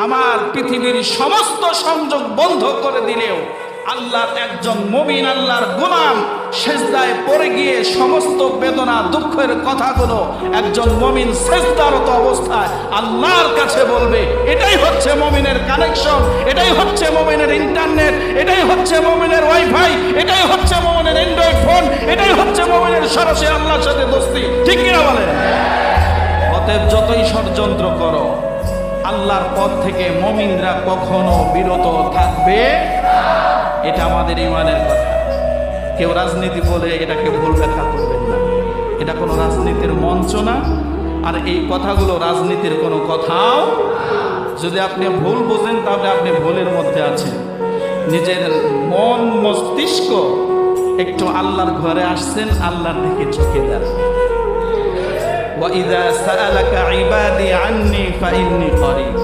আমার পৃথিবীর সমস্ত সংযোগ বন্ধ করে দিলেও আল্লাহর একজন মুমিন, আল্লাহর গোলাম সেজদায় পড়ে গিয়ে সমস্ত বেদনা দুঃখের কথাগুলো একজন মুমিন সেজদারত অবস্থায় আল্লাহর কাছে বলবে। এটাই হচ্ছে মুমিনের কানেকশন, এটাই হচ্ছে মুমিনের ইন্টারনেট, এটাই হচ্ছে মুমিনের ওয়াইফাই, এটাই হচ্ছে মুমিনের অ্যান্ড্রয়েড ফোন, এটাই হচ্ছে মুমিনের সরাসরি আল্লাহর সাথে দোস্তি। ঠিক কিনা বলেন? অতএব যতই ষড়যন্ত্র করো, আল্লাহর পথ থেকে মুমিনরা কখনো বিরত থাকবে। এটা আমাদের ঈমানের কথা। কেউ রাজনীতি বলে এটাকে ভুল ব্যাখ্যা করবেন না। এটা কোনো রাজনীতির মঞ্চ না, আর এই কথাগুলো রাজনীতির কোনো কথাও। যদি আপনি ভুল বোঝেন তাহলে আপনি ভুলের মধ্যে আছেন। নিজের মন মস্তিষ্ক একটু আল্লাহর ঘরে আসছেন, আল্লাহর দিকে ঝুঁকে দেন। ওয়া ইযা সাআলাকা ইবাদি আন্নী ফাইন্নী করিব।